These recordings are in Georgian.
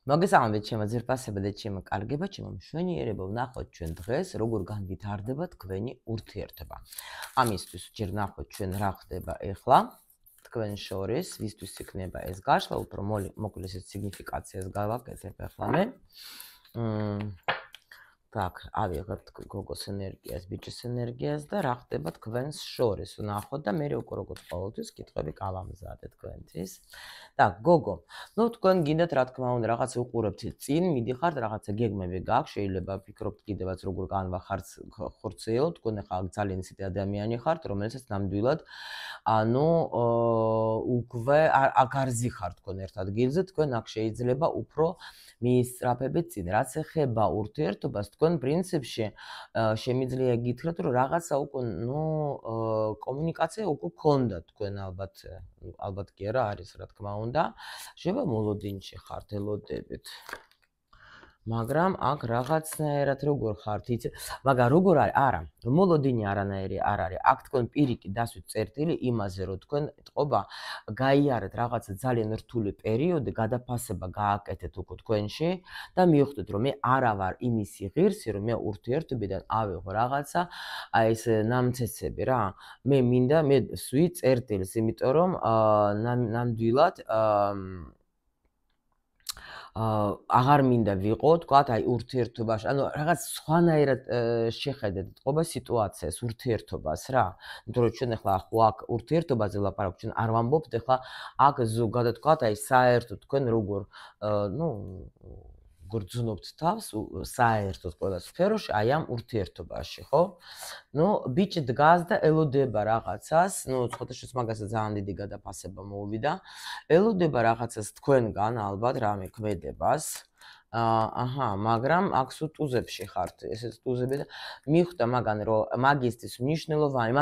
მოგესალმებით ჩემო ძირფასება და ჩემო კარგება, ჩემო მშვენიერებო, ვნახოთ ჩვენ დღეს როგორ განვითარდება თქვენი ურთიერთობა. ამისთვის ჯერ ვნახოთ ჩვენ რა ხდება ეხლა თქვენ შორის, ვისთვის იქნება ეს გაშლა, უფრო მოკლეს სიგნიფიკაციას გავაკეთებ ეხლა მე. Так, ავიღებთ გოგოს ენერგიას, ბიჭის ენერგიას და რა ხდება თქვენს შორის. ვნახოთ და მე უკვე როგორც ყოველთვის კითხვები გავამზადე თქვენთვის. Так, გოგო, ну თქვენ გინდათ რა თქმა უნდა რაღაც უყურებთ წინ, მიდიხართ რაღაცა გეგმები გაქვთ, შეიძლება ფიქრობთ კიდევაც როგორ განვახართ ხორცეო, თქვენ ახლა ძალიან ისეთი ადამიანი ხართ, რომელსაც ნამდვილად ანუ უკვე აქ არ ზიხართ თქვენ ერთ ადგილზე, თქვენ აქ შეიძლება უფრო მიისწრაფებით წინ. რაც ეხება ურთიერთობას, თქვენ პრინციპში შემიძლია გითხრათ, რომ რაღაცა უკვე კომუნიკაცია უკვე გქონდათ თქვენ ალბათ კი არა არის რა თქმა უნდა. შეიძლება მოლოდინში ხართ, ელოდებით. მაგრამ აქ რაღაცნაირად როგორ ხართ, იცით? მაგრამ როგორ არის? არა, მოლოდინი არანაირი არ არის. აქ თქვენ პირიქით დასვით წერტილი იმაზე, რომ თქვენ ეთყობა გაიარეთ რაღაცა ძალიან რთული პერიოდი, გადაფასება გააკეთეთ უკვე თქვენში და მიხვდეთ, რომ მე არა ვარ იმისი ღირსი, რომ მე ურთიერთობიდან ავიღო რაღაცა, აი ეს ნამცეცები რა. მე მინდა მე სვი წერტილს, იმიტომ რომ ნამდვილად აღარ მინდა ვიყო, თქვათ, აი ურთიერთობაში, ანუ რაღაც სხვანაირად შეხედეთ თყობა სიტუაციას, ურთიერთობას რა. იმიტომ რომ ჩვენ ახლა აქ ურთიერთობაზე ვლაპარაკობთ, ჩვენ არ ვამბობთ ახლა აქ ზოგადად თქვათ, აი საერთოდ თქვენ როგორ გრძნობთ თავს საერთოდ ყველა სფეროში, აი ამ ურთიერთობაში, ხო? ბიჭი დგას და ელოდება რაღაცას, სხვადასხვა მაგასაც ძალიან დიდი გადაფასება მოუვიდა. ელოდება რაღაცას თქვენგან ალბათ რამე ქმედებას. მაგრამ აქ სულ ტუზებში ხართ, ესეც ტუზები და მიხვდა მაგან რომ მაგისტრის მნიშვნელოვანი,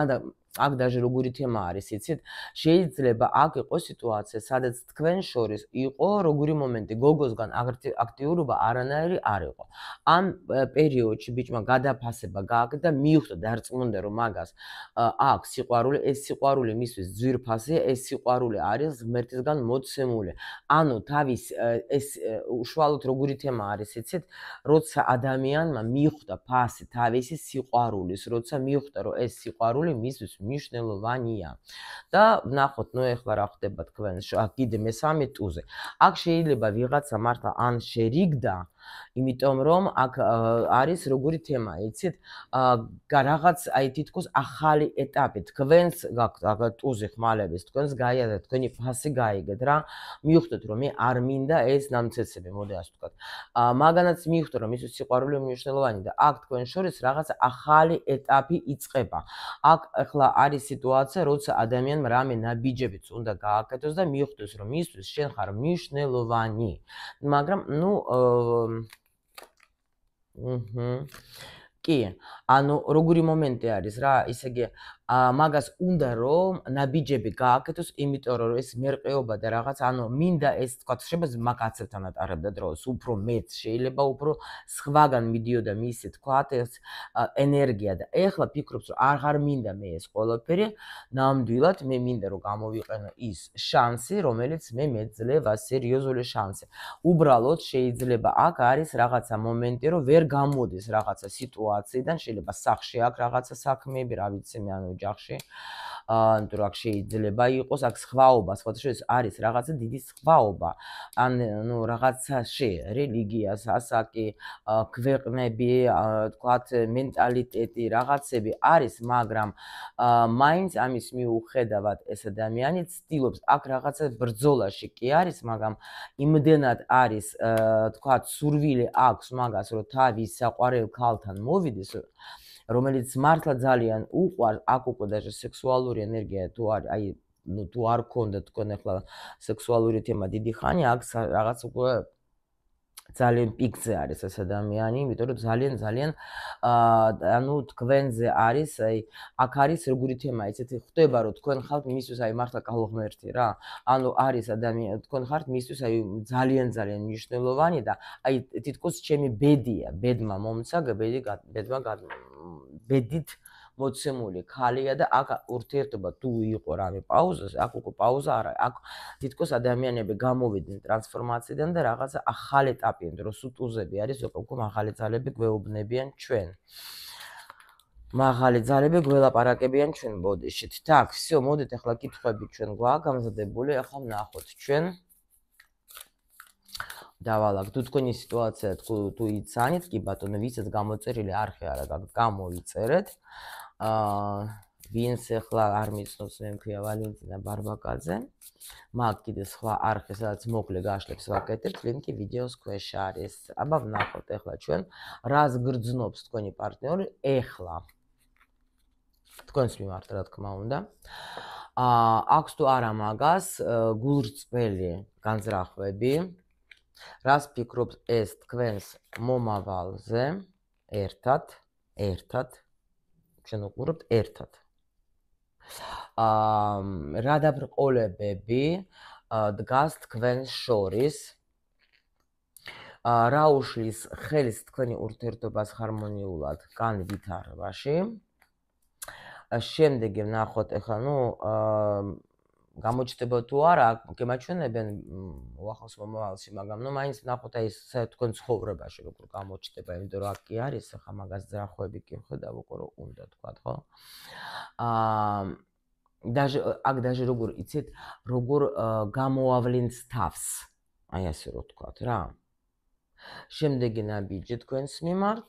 აქ даже როგორი თემა არის, იცით? შეიძლება აქ იყოს სიტუაცია, სადაც თქვენ შორის იყო როგორი მომენტი, გოგოსგან აქტიურობა არანაირი არ იყო. ამ პერიოდში ბიჭმა გადაფასება გააკეთა და მიხვდა დარწმუნდა რომ მაგას აქვს სიყვარული, ეს სიყვარული მისთვის ძვირფასია, ეს სიყვარული არის ღმერთისგან მოცემული. ანუ თავის ეს უშუალოდ როგორი თემა არის, იცით? როცა ადამიანმა მიხვდა ფასი თავისი სიყვარულის, როცა მიხვდა რომ ეს სიყვარული მისთვის მნიშვნელოვანია. და ვნახოთ, ეხლა რა ხდება თქვენ, აქ კიდე მესამე ტუზე. აქ შეიძლება ვიღაცა მართლა ან შერიგდა, იმიტომ რომ აქ არის როგორი თემა, იცით? რაღაც აი თითქოს ახალი ეტაპი, თქვენს გაქვთ ტუზი ხმალების, თქვენს გაიარეთ, თქვენი ფასი გაიგეთ რა. მიხვდეთ რომ მე არ მინდა ეს ნამცეცები, მოდი ასე ვთქვათ. მაგანაც მიხვდა რომ ის სიყვარული მნიშვნელოვანი და აქ თქვენ შორის რაღაცა ახალი ეტაპი იწყება. აქ ახლა არის სიტუაცია, როცა ადამიანმა რამე ნაბიჯებიც უნდა გააკეთოს და მიხვდეს რომ მისთვის შენ ხარ მნიშვნელოვანი. მაგრამ კი, ანუ როგორი მომენტი არის რა, ისე იგი მაგას უნდა რომ ნაბიჯები გააკეთოს, იმიტომ რომ ეს მერყეობა და რაღაც, ანუ მინდა ეს თქვა, შეიძლება მაგაცებთან ატარებდა დროს, უფრო მეც შეიძლება უფრო სხვაგან მიდიოდა მისი თქვა ეს ენერგია და ეხლა ფიქრობს რომ აღარ მინდა მე ეს ყველაფერი, ნამდვილად მე მინდა რომ გამოვიყენო ის შანსი, რომელიც მე მეძლევა, სერიოზული შანსი. უბრალოდ შეიძლება აქ არის რაღაცა მომენტი, რომ ვერ გამოდის რაღაცა სიტუაციიდან, შეიძლება სახში აქ რაღაცა საქმეები, რა ვიცი მე, ანუ ჯახში, თუ რა შეიძლება იყოს აქ სხვაობა, სხვადასხვა არის რაღაცა დიდი სხვაობა, ან რაღაცაში, რელიგიას, ასაკი, ქვეყნები, თქვათ, მენტალიტეტი, რაღაცები არის, მაგრამ მაინც ამის მიუხედავად ეს ადამიანი ცდილობს აქ რაღაცა ბრძოლაში კი არის, მაგრამ იმდენად არის, თქვათ, სურვილი აქვს მაგას, რომ თავის საყვარელ ქალთან მოვიდეს, რომელიც მართლა ძალიან უყვარს, აქ უკვე даже სექსუალური ენერგია თუ არის, აი, თუ არ გქონდა თქვენ ახლა სექსუალური თემა დიდი ხანი, აქ რაღაც უკვე ძალიან პიკზე არის ეს ადამიანი, იმიტომ რომ ძალიან ანუ თქვენზე არის, აი, აქ არის როგორი თემა, ისეთი ხდება, რომ თქვენ ხართ მისთვის აი მართლა კალღმერთი რა. ანუ არის ადამიანი, თქვენ ხართ მისთვის აი ძალიან მნიშვნელოვანი და აი თითქოს ჩემი ბედია, ბედმა მომცა, ბედით მოცემული ქალია და აქ ურთიერთობა თუ იყო რამე პაუზას, აქ უკვე პაუზა არა, აქ თითქოს ადამიანები გამოვიდნენ ტრანსფორმაციიდან და რაღაცა ახალი ეტაპი, რომ სუტუზები არის, უკვე მაღალი ძალები გვეუბნებიან ჩვენ. მაღალი ძალები გველაპარაკებიან ჩვენ ბოდიშით. Так, всё, მოდით ახლა კითხვები ჩვენ გვაქვს გამზადებული, ახლა ვნახოთ ჩვენ. დავალაგთ თუ თქვენი სიტუაცია თუ იცანით, კი ბატონო, ვისაც გამოწერილი არხი არა გაქვთ, გამოიწერეთ. ვინც ახლა არ მიცნობს, მე მქვია ვალენტინა ბარბაკაძე. მაგ კიდე სხვა არხი, სადაც მოკლე გაშლებს ვაკეთებთ, ლინკი ვიდეოს ქვეშ არის. აბა ვნახოთ ახლა ჩვენ რას გრძნობს თქვენი პარტნიორი ახლა. თქვენს მიმართ, რა თქმა უნდა. აქვს თუ არა მაგას გულრწმელი განზრახვები. რას ფიქრობთ ეს თქვენს მომავალზე ერთად ჩვენ უყურებთ ერთად. რა დაბრკოლებები დგას თქვენს შორის. რა უშლის ხელს თქვენი ურთიერთობას ჰარმონიულად განვითარებაში. შემდეგი ვნახოთ ახლა გამოჩნდება თუ არა, გემაჩვენებენ უახლოს მომავალში, მაგრამ მაინც ვნახოთ აი თქვენ ცხოვრებაში როგორ გამოჩნდება, იმიტომ რომ აქ კი არის ახლა მაგას ძრახვები კი ვხედავ უკვე რომ უნდა თქვა, ხო? დაჟე როგორ იცით, როგორ გამოავლენს თავს, აი ასე რომ თქვათ რა. შემდეგი ნაბიჯი თქვენს მიმართ.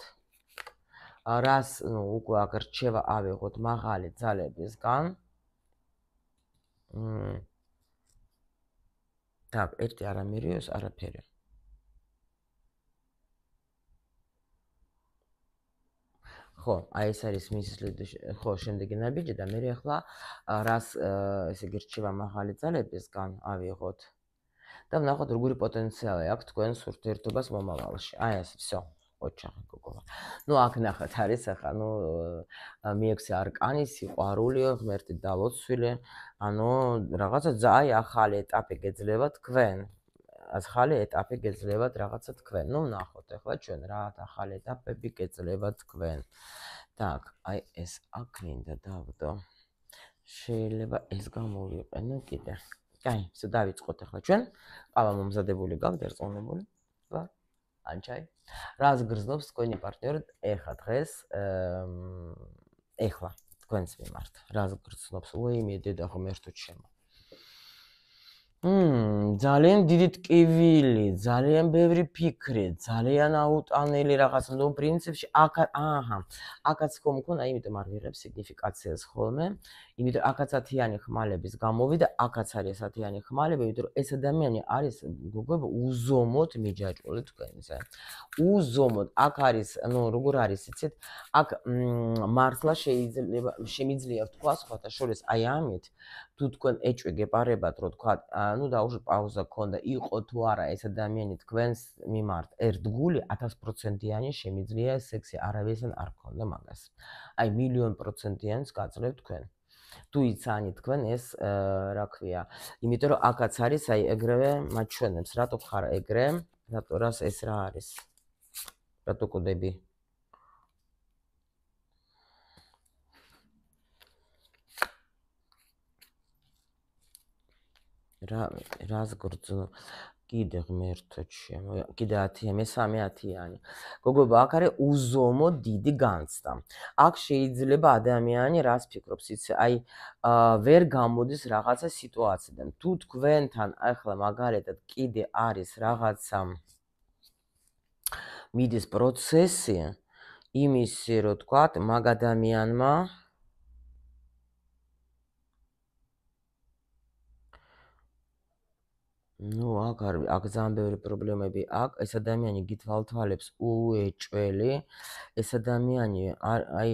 რას უკვე აქ რჩევა ავიღოთ მაღალი ძალებისგან. Так, ერთი არ ამირიოს არაფერი. ხო, აი ეს არის მისლით, ხო, შემდეგი ნაბიჯი და მე ახლა რას ესე იგი რჩევა მაღალი ძალებისგან ავიღოთ. და ვნახოთ როგორი პოტენციალი აქვს თქვენს ურთიერთობას მომავალში. აი ეს всё. ოჩახი გოგოვა. აქ ნახეთ არის ახლა მიექვსე არკანი, სიყვარული, ღმერთი დალოცვილი, რაღაცა აი ახალი ეტაპი გეძლევა თქვენ. ახალი ეტაპი გეძლევათ რაღაცა თქვენ. ვნახოთ ახლა ჩვენ რა ახალი ეტაპები გეძლევათ თქვენ. Так, აი ეს აქ მინდა დავდო. შეიძლება ეს გამოვიყენო კიდე. კაი, всё დავიწყოთ ახლა ჩვენ. ყავა მომზადებული გაქვთ, ერწყმებული. ვარ. ანჩაი. რას გრძნობს თქვენი პარტნიორი ახლა დღეს? ახლა თქვენს მიმართ. რას გრძნობს? უიმე დედა ღმერთო ჩემო. ძალიან დიდი ტკივილი, ძალიან ბევრი ფიქრი, ძალიან აუტანელი რაღაც, პრინციპში აქაც ხომ მქონა, იმიტომ არ ვიღებ სიგნიფიკაციას ხოლმე, იმიტომ აქაც 10-იანი ხმალების გამოვიდა, აქაც არის 10-იანი ხმალები, იმიტომ რომ ეს ადამიანი არის გოგოებო უზომოდ მიჯაჭვული თქვენზე. უზომოდ, აქ არის, როგორ არის, იცით, აქ მართლა შემიძლია ვთქვა სხვათა შორის აი ამით, თუ თქვენ ეჭვი გეპარებათ, რომ თქვა, დაუშვით პაუზა გქონდა, იყო თუ არა ეს ადამიანი თქვენს მიმართ ერთგული 1000%-იანი შემიძლია სექსი არავისთან არ გქონდა მაგას. აი 1,000,000%-იანს გაძლევთ თქვენ. თუ იცანით თქვენ ეს რა ქვია, იმიტომ რომ აქაც არის აი ეგრევე მაჩვენებს, რატო ხარ ეგრე, რატო რას ეს რა არის? რატო კოდები? რას გრძნო? კიდე ღმერთო ჩემო, კიდე 10-იანი, მესამე 10-იანი. გოგოებო, აქ არის უზომოდ დიდი განცდა. აქ შეიძლება ადამიანი რას ფიქრობს, იცი, აი ვერ გამოდის რაღაცა სიტუაციიდან. თუ თქვენთან ახლა მაგალითად კიდე არის რაღაცა მიდის პროცესი იმისი, რომ თქვათ, მაგ ადამიანმა აქ ძალიან ბევრი პრობლემები აქვს. ეს ადამიანი გითვალთვალებს უეჭველი. ეს ადამიანი აი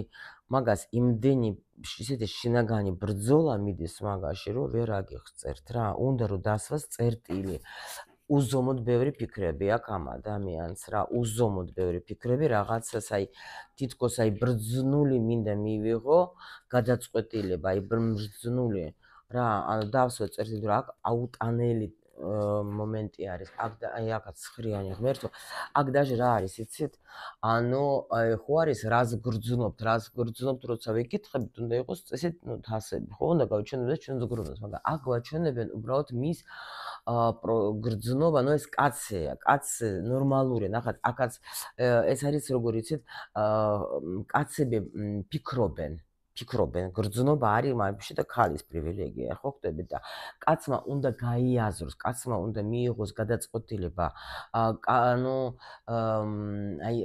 მაგას იმდენი ისეთი შინაგანი ბრძოლა მიდის მაგაში, რომ ვერ აგიხსწერთ რა. უნდა რომ დასვას წერტილი. უზომოდ ბევრი ფიქრები აქვს ამ ადამიანს რა. უზომოდ ბევრი ფიქრები რაღაცას აი თითქოს აი ბრძნული მინდა მივიღო, გადაწყვეტილება, აი ბრძნული რა, დასვა წერტილი, რომ აქ აუტანელი მომენტი არის. აი აქაც ხრიანი ღმერთო. აქ დაჟე რა არის, იცით? ანუ ხო არის რას გრძნობთ, როცა ვიკითხებით, უნდა იყოს წესით, თასები, ხო? უნდა გავჩვენებდეს ჩვენს გრძნობას, მაგრამ აქ გვაჩვენებენ უბრალოდ მის გრძნობა, ეს კაცია, კაც ნორმალურია. ნახეთ, აქაც ეს არის როგორ იცით, კაცები ფიქრობენ, გრძნობა არის მაშინ და ქალის პრივილეგია, ხო ხდებით და კაცმა უნდა გაიაზროს, კაცმა უნდა მიიღოს გადაწყვეტილება. ანუ აი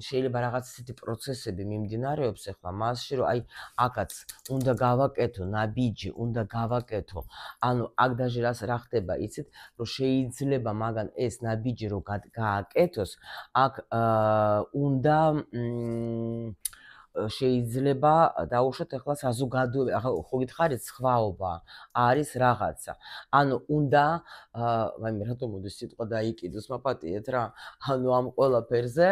შეიძლება რაღაც ისეთი პროცესები მიმდინარეობს ახლა მასში, რომ აი აქაც უნდა გავაკეთო ნაბიჯი, უნდა გავაკეთო. ანუ აქ დაჟე რა ხდება, იცით, რომ შეიძლება მაგან ეს ნაბიჯი რო გააკეთოს, აქ უნდა შეიძლება დაუშვათ ახლა საზოგადოება, ახლა ხო გითხარით სხვაობა არის რაღაცა. ანუ უნდა მე რატომ მოდის სიტყვა დაიკიდოს, მაპატიეთ რა. ანუ ამ ყველაფერზე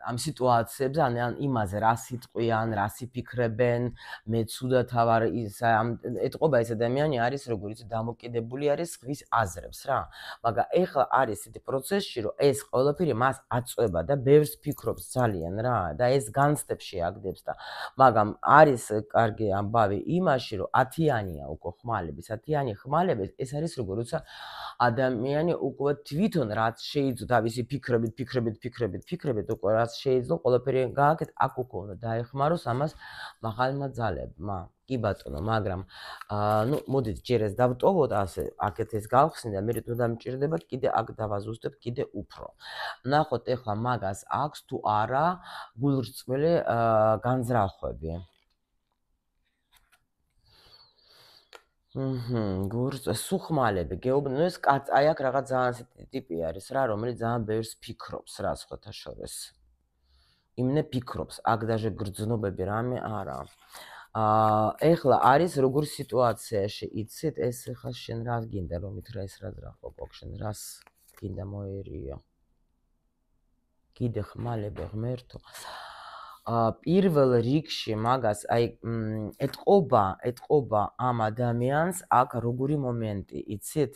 ამ სიტუაციებზე, ან იმაზე რა სიტყვიან, რა სიფიქრებენ, მე ცუდად ვარ ის ეთყობა ეს ადამიანი არის როგორიც დამოკიდებული არის ხვის აზრებს რა. მაგრამ ეხლა არის ისეთი პროცესში, რომ ეს ყველაფერი მას აწვება და ბევრს ფიქრობს ძალიან რა და ეს განცდებს შეაგდებს და მაგრამ არის კარგი ამბავი იმაში, რომ 10-იანია უკვე ხმალების, 10-იანი ხმალების ეს არის როგორ როცა ადამიანი უკვე თვითონ რაც შეიძლება თავისი ფიქრებით უკვე რაც შეიძლება ყველაფერი გააკეთ, აქ უკვე უნდა დაეხმაროს ამას მაღალმა ძალებმა. კი ბატონო, მაგრამ მოდით ჯერ ეს დავტოვოთ ასე, აქეთ ეს გავხსნი და მე თუ დამჭირდება კიდე აქ დავაზუსტებ კიდე უფრო. ნახოთ ეხლა მაგას აქვს თუ არა გულრწმილი განზრახვები. სუხმალები, ეს კაც, აი აქ რაღაც ძალიან ისეთი ტიპი არის რა, რომელიც ძალიან ბევრს ფიქრობს რა სხვათა შორის. იმნე ფიქრობს, აქ დაჟე გრძნობები რამე არა. ეხლა არის როგორ სიტუაციაში, იცით, ეს ეხლა შენ რას გინდა რომ ითხრა ეს რა ძრახო გვაქვს, შენ რას გინდა მოერიო. კიდე ხმალები ღმერთო. პირველ რიგში მაგას აი ეთყობა ამ ადამიანს აქ როგორი მომენტი, იცით?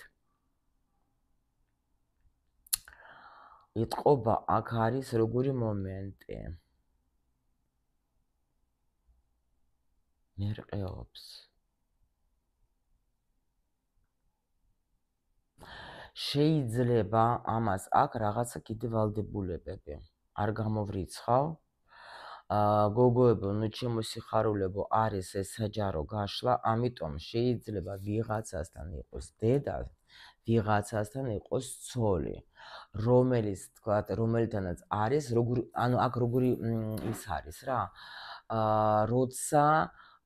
ეთყობა აქ არის როგორი მომენტი. მერყეობს. შეიძლება ამას აქ რაღაცა კიდე ვალდებულებები. არ გამოვრიცხავ. გოგოებო, ჩემოსიხარულებო არის ეს საჯარო გაშლა, ამიტომ შეიძლება ვიღაცასთან იყოს დედა, ვიღაცასთან იყოს ცოლი, რომელიც თქვათ, რომელთანაც არის, ანუ აქ როგორი ის არის რა. როცა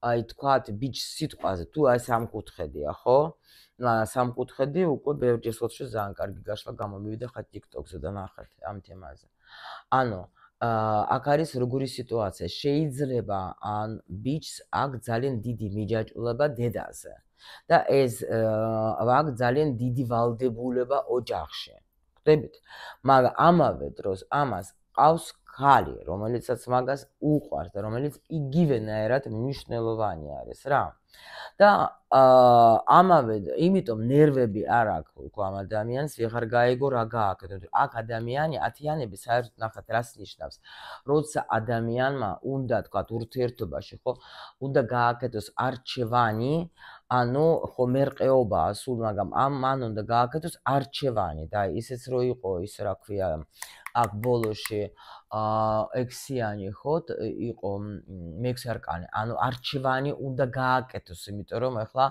აი თქვათ, ბიჭს სიტყვაზე თუ აი სამკუთხედია, ხო? სამკუთხედი უკვე ბევრჯერ სოციალში ძალიან კარგი გაშლა გამომივიდა ხა TikTok-ზე და ნახეთ ამ თემაზე. ანუ აქ არის როგორი სიტუაცია, შეიძლება ან ბიჭს აქ ძალიან დიდი მიჯაჭვულება დედაზე და ეს აქ ძალიან დიდი ვალდებულება ოჯახში. ხდებით? მაგრამ ამავე დროს ამას ყავს ხალი, რომელიცაც მაგას უყვარს და რომელიც იგივენაირად მნიშვნელოვანი არის რა. და ამავე იმიტომ ნერვები არ აქვს უკვე ამ ადამიანს, ვეღარ გაიგო რა გააკეთო. აქ ადამიანი 10-იანები საერთოდ ნახეთ რას ნიშნავს. როცა ადამიანმა უნდა თქვა ურთიერთობაში, ხო, უნდა გააკეთოს არჩევანი, ანუ ხო მერყეობაა სულ, მაგრამ მან უნდა გააკეთოს არჩევანი და ისეც რო იყო ის რა ქვია აქ ბოლოში 6-იანი ხო იყო 6 არკანი, ანუ არჩევანი უნდა გააკეთოს, იმიტომ რომ ახლა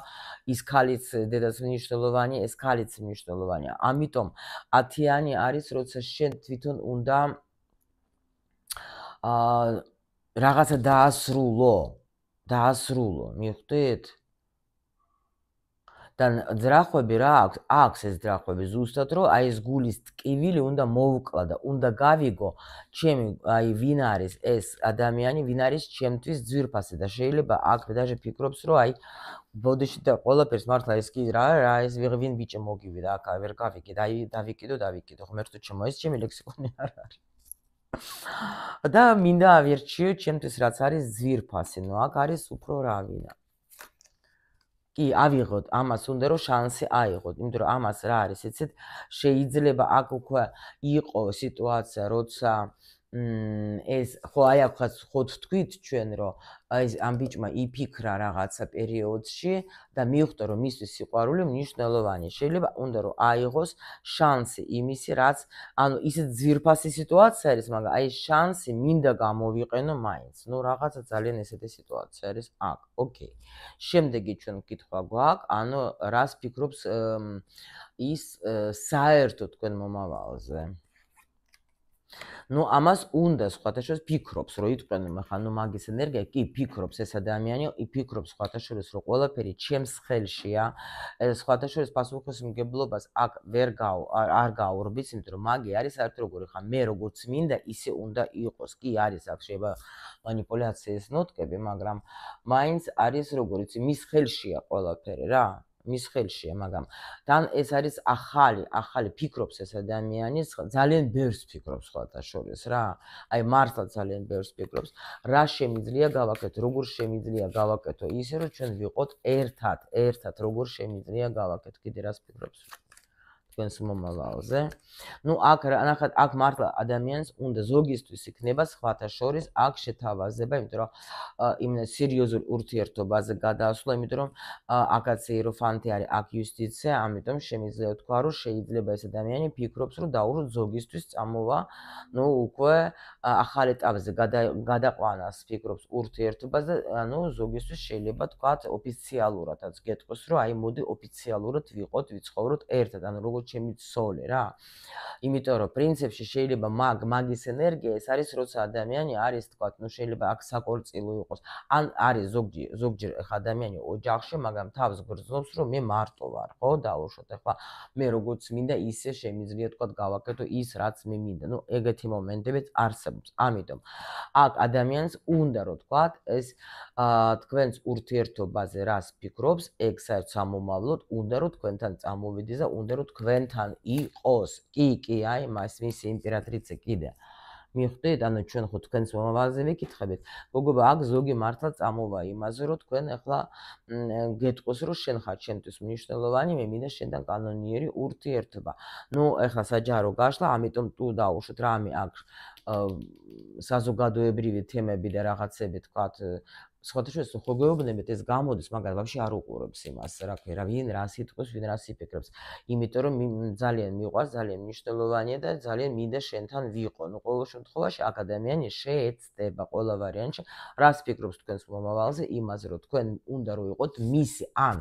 ის ქალიც დედაც მნიშვნელოვანი, ეს ქალიც მნიშვნელოვანია. ამიტომ 10-იანი არის, როცა შენ თვითონ უნდა რაღაცა დაასრულო, მიხვდით? და ძრახვები რა აქვს ეს ძრახვები ზუსტად რომ აი ეს გულის ტკივილი უნდა მოვუკლა და უნდა გავიგო ჩემი აი ვინ არის ეს ადამიანი, ვინ არის ჩემთვის ძვირფასი და შეიძლება აქ დაჟე ფიქრობს რომ აი ბოდიში და ყველაფერს მართლა ეს კი რა ეს ვინ ბიჭი მოგივიდა აქ ვერ გავიგე და აი დავიკიდო ღმერთო ჩემო ეს ჩემი ლექსიკონი არ არის და მინდა ავირჩიო ჩემთვის რაც არის ძვირფასი, ნუ აქ არის უფრო რა ვინა კი, ავიღოთ, ამას უნდა რომ შანსი აიღოთ, იმიტომ რომ ამას რა არის, იცით, შეიძლება აქ უკვე იყო სიტუაცია, როცა ეს ხო აი აქ ხო თქვით ჩვენ რომ აი ამ ბიჭმა იფიქრა რაღაცა პერიოდში და მიხვდა რომ მისთვის სიყვარული მნიშვნელოვანია. შეიძლება უნდა რომ აიღოს შანსი იმისი, რაც ანუ ისეთ ძვირფასი სიტუაცია არის, მაგრამ აი შანსი მინდა გამოვიყენო მაინც. ნუ რაღაცა ძალიან ესეთი სიტუაცია არის აქ. ოკეი. შემდეგი ჩვენ კითხვა გვაქვს, ანუ რას ფიქრობს ის საერთოდ თქვენ მომავალზე? ნუ ამას უნდა სხვათაშორის ფიქრობს, რომ იტყვენ, ხა ნუ მაგის ენერგია, კი ფიქრობს ეს ადამიანი, ფიქრობს სხვათაშორის, რომ ყველაფერი ჩემს ხელშია. ეს სხვათაშორის პასუხისმგებლობას აქ არ გაურბის, იმიტომ რომ მაგი არის საერთოდ როგორი ხა მე როგორც მინდა, ისე უნდა იყოს. კი არის აქ შეიძლება манипуляციის ნოტკები, მაგრამ მაინც არის როგორიც მის ხელშია ყველაფერი რა. მის ხელშია, მაგრამ თან ეს არის ახალი ფიქრობს ეს ადამიანი, ძალიან ბევრს ფიქრობს სხვათა შორის რა. აი მართლა ძალიან ბევრს ფიქრობს, რა შემიძლია გავაკეთო, როგორ შემიძლია გავაკეთო ისე, რომ ჩვენ ვიყოთ ერთად, როგორ შემიძლია გავაკეთო, კიდე რას ფიქრობს თქვენს მომავალზე. ნუ აქ ნახეთ, აქ მართლა ადამიანს უნდა ზოგისთვის იქნება სხვათა შორის აქ შეთავაზება, იმიტომ რომ იმენ სერიოზულ ურთიერთობაზე გადაასვლა, იმიტომ რომ აქაც იეროფანტი არის, აქ იუსტიცია, ამიტომ შემიძლია თქვა, რომ შეიძლება ეს ადამიანი ფიქრობს, რომ დაუბრუნდ ზოგისთვის წამოვა, ნუ უკვე ახალ ეტაპზე გადაყვანას ფიქრობს ურთიერთობაზე, ანუ ზოგისთვის შეიძლება თქვათ ოფიციალურადაც გეტყოს, რომ აი მოდი ოფიციალურად ვიყოთ, ვიცხოვროთ ერთად, ანუ როგორც ჩემი ცოლი რა. იმიტომ რომ პრინციპში შეიძლება მაგის ენერგია ეს არის, როცა ადამიანი არის თქვათ, ნუ შეიძლება აქ საკორწილო იყოს. ან არის ზოგჯერ ადამიანი ოჯახში, მაგრამ თავს გრძნობს, რომ მე მარტო ვარ, ხო, დაუშვათ. ახლა მე როგორც მინდა, ისე შემიძლია თქვათ გავაკეთო ის, რაც მე მინდა. ნუ ეგეთი მომენტებიც არსებობს. ამიტომ აქ ადამიანს უნდა რომ თქვათ, ეს თქვენს ურთიერთობაზე რას ფიქრობს, ეგ საერთოდ სამომავლოდ უნდა რომ თქვენთან წამოვიდეს და უნდა რომ თქვენთან იყოს. კი, აი მისი იმპერატრიცე კიდე. მიხვდით, ანუ ჩვენ ხო თქვენს მომავალზე ვიკითხებით. გოგობა, აქ ზოგი მართლა წამოვა იმაზე, რომ თქვენ ახლა გეტყოს, რომ შენ ხარ ჩემთვის მნიშვნელოვანი, მე მინდა შენთან კანონიერი ურთიერთობა. ნუ ახლა საჯარო გაშლა, ამიტომ თუ დაუშვით რამე აქ საზოგადოებრივი თემები და რაღაცები თქვათ, სხვათა შორის ხო გვეუბნებით ეს გამოდის, მაგრამ ვაფშე არ უყურებს იმას, რა ქვია, რა ვინ რას იტყვის, ვინ რას იფიქრებს. იმიტომ რომ ძალიან მიყვარს, ძალიან მნიშვნელოვანია და ძალიან მინდა შენთან ვიყო. ნუ ყოველ შემთხვევაში აკადემიანი შეეცდება ყველა ვარიანტში, რას ფიქრობს თქვენს მომავალზე, იმაზე რომ თქვენ უნდა რომ იყოთ მისი ან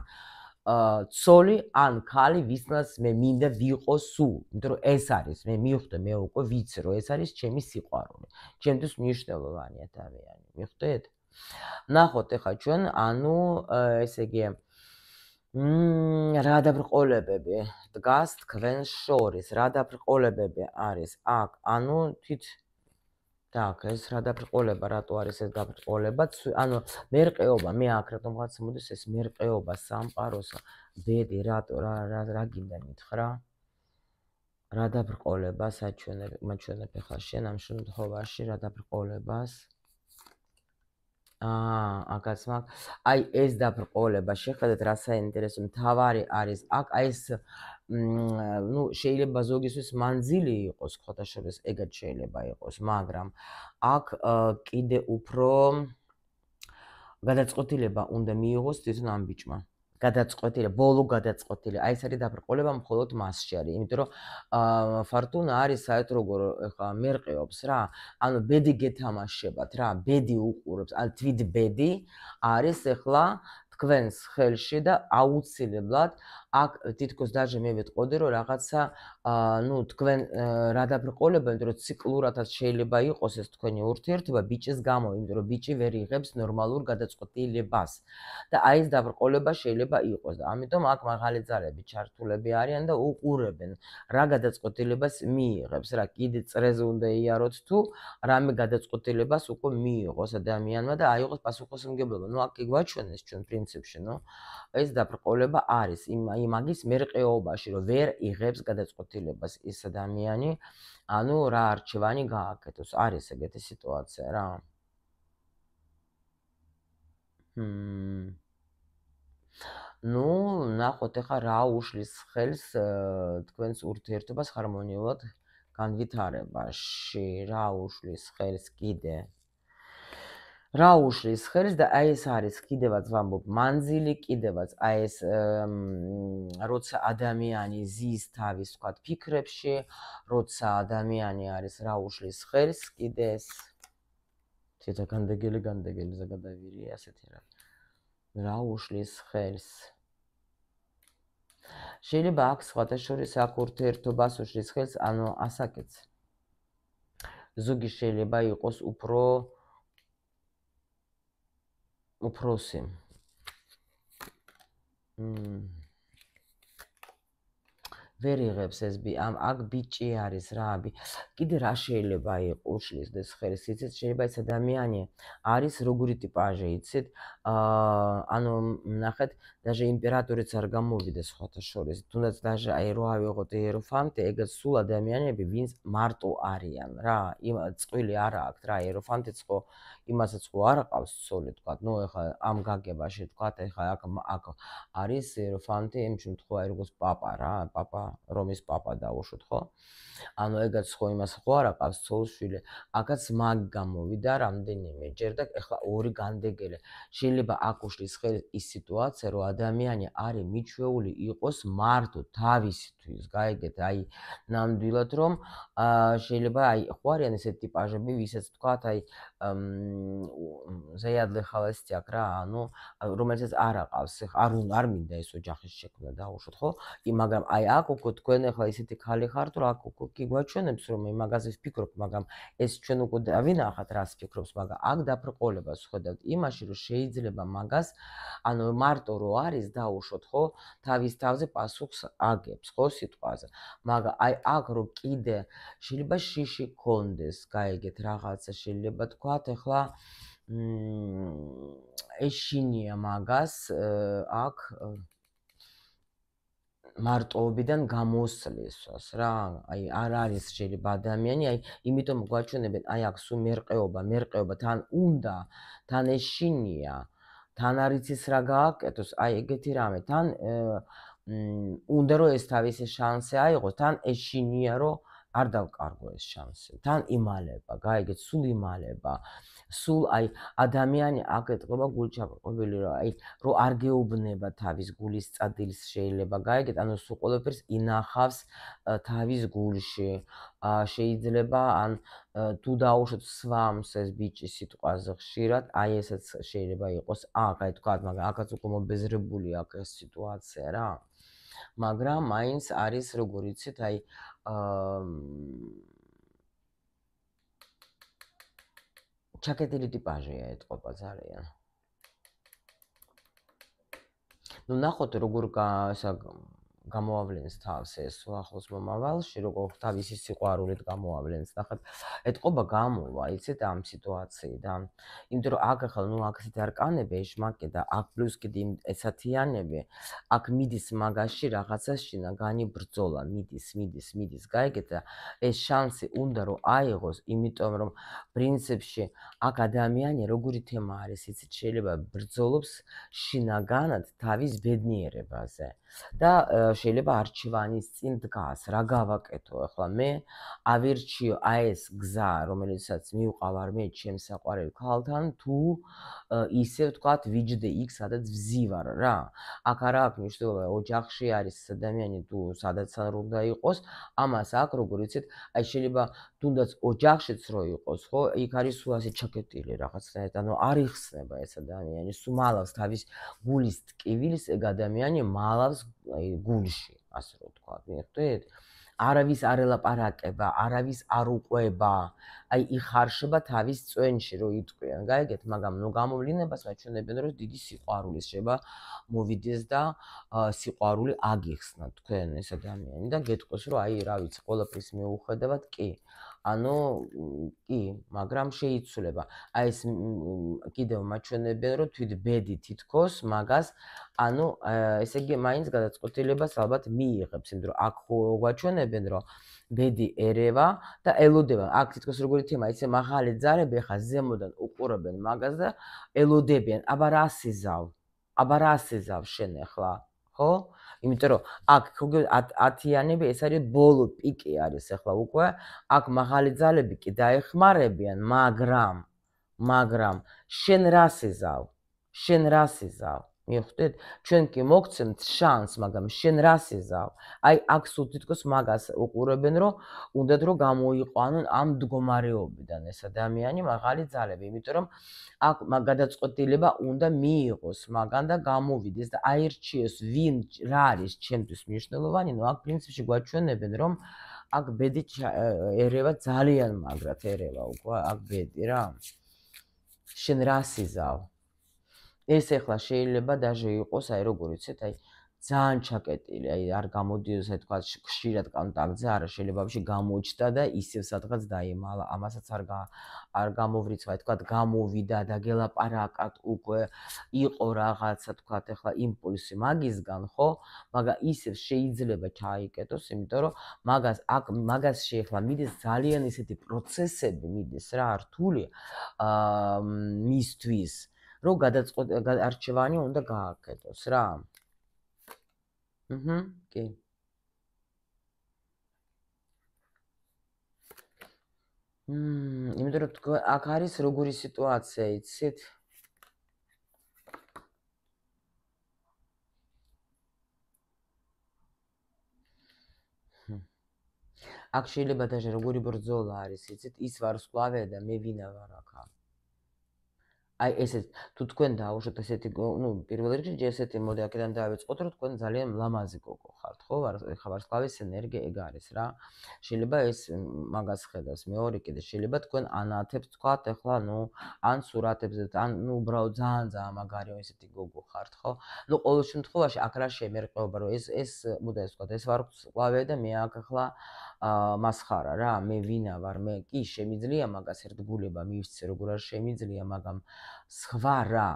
ცოლი ან ქალი, ვისნაც მე მინდა ვიყო სულ. იმიტომ რომ ეს არის, მე მივხვდი, მე უკვე ვიცი, რომ ეს არის ჩემი სიყვარული. ჩემთვის მნიშვნელოვანი ადამიანი. მიხვდით? ნახოთ ახლა ჩვენ, ანუ ესე იგი რა დაბრყოლებები დგას თქვენ შორის, რა დაბრყოლებები არის აქ, ანუ так, ეს რა დაბრყოლება, რატო არის ეს დაბრყოლება, ანუ მერყეობა, მე აქ რატომ რაღაცა მოდის ეს მერყეობა სამყაროს, ბედი, რატო, რა გინდა მითხრა? რა დაბრყოლება მაჩვენებ ახლა შენ ამ შემთხვევაში რა დაბრყოლებას? აკაც მაგ აი ეს დაბრყოლება შეხედეთ რა საინტერესო მთავარი არის აქ აი ეს ნუ შეიძლება ზოგისთვის მანძილი იყოს ხოთა შორის ეგად შეიძლება იყოს მაგრამ აქ კიდე უფრო გადაწყვეტილება უნდა მიიღოს თვითონ ამ ბიჭმა გადაწყვეტილი, ბოლო გადაწყვეტილი. აი ეს არის დაბრყოლება მხოლოდ მასში არის, იმიტომ რომ ფორტუნა არის საერთოდ როგორ ხა მერყეობს რა. ანუ ბედი გეთამაშებათ რა, ბედი უყურებს, ან თვით ბედი არის ახლა თქვენს ხელში და აუცილებლად აქ თითქოს даже მე ვეთყოდი რომ რაღაცა ნუ თქვენ რა დაბრყოლება, იმიტომ რომ ციკლურადაც შეიძლება იყოს ეს თქვენი ურთიერთობა ბიჭის გამო, იმიტომ რომ ბიჭი ვერ იღებს ნორმალურ გადაწყვეტილებას და აი ეს დაბრყოლება შეიძლება იყოს და ამიტომ აქ მაღალი ძალები ჩართულები არიან და უყურებენ რა გადაწყვეტილებას მიიღებს რა კიდე წრეზე უნდა იაროთ თუ რამე გადაწყვეტილებას უკვე მიიღოს ადამიანმა და აიღოს პასუხისმგებლობა. ნუ აქ გვაჩვენეს ჩვენ პრინციპში, ნუ ეს დაბრყოლება არის იმაგის მერყეობაში, რომ ვერ იღებს გადაწყვეტილებას ის ადამიანი, ანუ რა არჩევანი გააკეთოს. არის ეგეთი სიტუაცია რა. ნუ ნახოთ ახლა რა უშლის ხელს თქვენს ურთიერთობას ჰარმონიულად განვითარებაში, რა უშლის ხელს კიდე. რა უშლის ხელს და აი ეს არის კიდევაც ვამბობ მანძილი, კიდევაც აი ეს როცა ადამიანი ზის თავის თქვათ ფიქრებში, როცა ადამიანი არის რა უშლის ხელს, კიდე ეს ცოტა განდეგელი ზაგადავირია ასეთი რა უშლის ხელს. შეიძლება აქ სხვათა შორის აქ ურთიერთობას უშლის ხელს, ანუ ასაკეთს. ზოგი შეიძლება იყოს უფროსი. ვერ იღებს ეს აქ ბიჭი არის რა, კიდე რა შეიძლება იყოს უშლის ეს ხელს, იცით, შეიძლება ეს ადამიანი არის როგორი ტიპაჟი, იცით, ანუ ნახეთ, даже იმპერატორიც არ გამოვიდეს სხვათა შორის, თუნდაც даже აი რო ავიღოთ იეროფანტი, ეგეც სულ ადამიანები, ვინც მარტო არიან რა, წყვილი არა აქვთ რა, იეროფანტიც ხო იმასაც ხო არ აყავს ცოლი, თქვათ, ნუ ეხლა ამ გაგებაში, თქვათ, ეხლა აქ არის იეროფანტი, იმ შემთხვევაში როგორც პაპა რა, პაპა რომის პაპა დაუშვოთ, ხო? ანუ ეგაც ხო იმას ხო არ აყავს ცოლ-შვილი. აქაც მაგ გამოვიდა რამდენიმეჯერ და ეხლა ორი განდეგელი. შეიძლება აქ უშლის ხელს ის სიტუაცია, რომ ადამიანი არის მიჩვეული იყოს მარტო თავისთვის, გაიგეთ, აი ნამდვილად რომ შეიძლება აი ხო არიან ესეთი ტიპაჟები, ვისაც თქვათ, აი ზეადლე ხალასი აქვს რა, ანუ რომელსაც არ აყავს, არ მინდა ეს ოჯახის შექმნა დაუშვოთ, ხო? მაგრამ აი აქ უკვე თქვენ ახლა ისეთი ხალი ხართ, რომ აქ უკვე კი გვაჩვენებს, რომ მაგაზე ვფიქრობ, მაგრამ ეს ჩვენ უკვე დავინახათ რას ფიქრობს, მაგრამ აქ დაბრკოლებას ხედავთ იმაში, რომ შეიძლება მაგას, ანუ მარტო რო არის დაუშვოთ, ხო? თავის თავზე პასუხს აგებს, ხო, სიტყვაზე. მაგრამ აი აქ რო კიდე შეიძლება შიში გქონდეს, გაიგეთ რაღაცა, შეიძლება თქვათ ახლა ეშინია მაგას აქ მარტოობიდან გამოსვლისას რა, აი არ არის შეიძლება ადამიანი, აი იმიტომ გვაჩვენებენ, აი აქ სულ მერყეობა, თან უნდა, თან ეშინია, თან არ იცის რა გააკეთოს, აი ეგეთი რამე, თან უნდა რომ ეს თავისი შანსი აიღოს, თან ეშინია რომ არ დავკარგო ეს შანსი, თან იმალება, გაიგეთ, სულ იმალება. სულ აი ადამიანი აქ ეტყობა გულჩაყრობილი, რომ აი რო არ გეუბნება თავის გულის წადილს შეიძლება, გაიგეთ, ანუ სულ ყველაფერს ინახავს თავის გულში. შეიძლება ან თუ დაუშვოთ სვამს ეს ბიჭი სიტყვაზე ხშირად, აი ესაც შეიძლება იყოს აქ, აი თქვათ, მაგრამ აქაც უკვე მობეზრებული აქ ეს სიტუაცია რა. მაგრამ მაინც არის როგორ იცით, აი ჩაკეტილი ტიპაჟია ეთყობა ძალიან. ნუ ნახოთ როგორ გამოავლენს თავს ეს ახლოს მომავალში, როგორ თავისი სიყვარულით გამოავლენს. ნახეთ, ეთყობა გამოვა, იცით, ამ სიტუაციიდან. იმიტომ რომ აქ ახლა ნუ აქ ესეთი არკანები, ეშმაკი და აქ პლუს კიდე ესათიანები, აქ მიდის მაგაში რაღაცა შინაგანი ბრძოლა, მიდის, გაიგეთ და ეს შანსი უნდა რომ აიღოს, იმიტომ რომ პრინციპში აქ ადამიანი როგორი თემა არის, იცით, შეიძლება ბრძოლობს შინაგანად თავის ბედნიერებაზე და შეიძლება არჩევანის წინ დგას, რა გავაკეთო ახლა მე, ავირჩიო აი ეს გზა, რომელიცაც მივყავარ მე ჩემს საყვარელ ქალთან, თუ ისე ვთქვათ, ვიჯდე იქ, სადაც ვზივარ რა. აქ არა აქვს მნიშვნელობა, ოჯახში არის ადამიანი თუ სადაც არ უნდა იყოს, ამას აქ როგორ იცით, აი შეიძლება თუნდაც ოჯახშიც რო იყოს, ხო, იქ არის სულ ასე ჩაკეტილი რაღაცნაირად, ანუ არ იხსნება ეს ადამიანი, სულ მალავს თავის გულის ტკივილს, ეგ ადამიანი მალავს აი გულში, ასე რომ თქვა, მიხვდით? არავის არ ელაპარაკება, არავის არ უყვება, აი იხარშება თავის წვენში, რომ იტყვიან, გაიგეთ, მაგრამ ნუ გამოვლინებას მაჩვენებენ, რომ დიდი სიყვარული შეიძლება მოვიდეს და სიყვარული აგიხსნა თქვენ ეს ადამიანი და გეტყოს, რომ აი რა ვიცი, ყველაფრის მიუხედავად კი. ანუ კი, მაგრამ შეიცვლება. აი ეს კიდევ მაჩვენებენ, რომ თვით ბედი თითქოს მაგას, ანუ ესე იგი მაინც გადაწყვეტილებას ალბათ მიიღებს, იმიტომ რომ აქ გვაჩვენებენ, რომ ბედი ერევა და ელოდება. აქ თითქოს როგორი თემა, ისე მაღალი ძალები ხა ზემოდან უყურებენ მაგას და ელოდებიან. აბა რა სიზავ? აბა რა ასიზავ შენ ახლა, ხო? იმიტომ რომ აქ 10-იანები ეს არის ბოლო პიკი არის ახლა უკვე, აქ მაღალი ძალები კი დაეხმარებიან, მაგრამ შენ რას იზავ? შენ რას იზავ? მიხვდით? ჩვენ კი მოგცემთ შანსს, მაგრამ შენ რას იზავ? აი აქ სულ თითქოს მაგას უყურებენ, რომ უნდათ რომ გამოიყვანონ ამ მდგომარეობიდან ეს ადამიანი მაღალი ძალები, იმიტომ რომ აქ გადაწყვეტილება უნდა მიიღოს მაგან და გამოვიდეს და აირჩიოს ვინ რა არის ჩემთვის მნიშვნელოვანი, ნუ აქ პრინციპში გვაჩვენებენ, რომ აქ ბედი ერევა ძალიან მაგრად ერევა უკვე აქ ბედი რა. შენ რას იზავ? ეს ახლა შეიძლება დაჟე იყოს, აი როგორ იცით, აი ძალიან ჩაკეტილი, აი არ გამოდიოს აი თქვა ხშირად კონტაქტზე, არა შეიძლება ვაფშე გამოჩნდა და ისევ სადღაც დაიმალა, ამასაც არ გამოვრიცხა, აი თქვა გამოვიდა და გელაპარაკად უკვე იყო რაღაცა თქვა ახლა იმპულსი მაგისგან, ხო? მაგრამ ისევ შეიძლება ჩაიკეტოს, იმიტომ რომ მაგასში ახლა მიდის ძალიან ისეთი პროცესები მიდის რა, რთული მისთვის რომ არჩევანი უნდა გააკეთოს რა. კი. იმიტომ რომ აქ არის როგორი სიტუაცია, იცით? აქ შეიძლება დაჟე როგორი ბრძოლა არის, იცით? ის ვარსკვლავია და მე ვინა ვარ აქ. აი ესეც თუ თქვენ დაუშვათ ესეთი ნუ პირველ რიგში ესეთი მოდი აქედან დავიწყოთ რომ თქვენ ძალიან ლამაზი გოგო ხართ ხო ვარსკვლავის ენერგია ეგ არის რა შეიძლება ეს მაგას ხედავს მეორე კიდე შეიძლება თქვენ ანათებს თქვათ ახლა ნუ ან სურათებზე ან ნუ უბრალოდ ძალიან მაგარი ესეთი გოგო ხართ ხო ნუ ყოველ შემთხვევაში აქ რა შემერყეობა რომ ეს მოდი ეს თქვათ ეს ვარსკვლავია და მე აქ ახლა მასხარა რა მე ვინა ვარ მე კი შემიძლია მაგას ერთგულება მივცე როგორ არ შემიძლია მაგრამ სხვა რა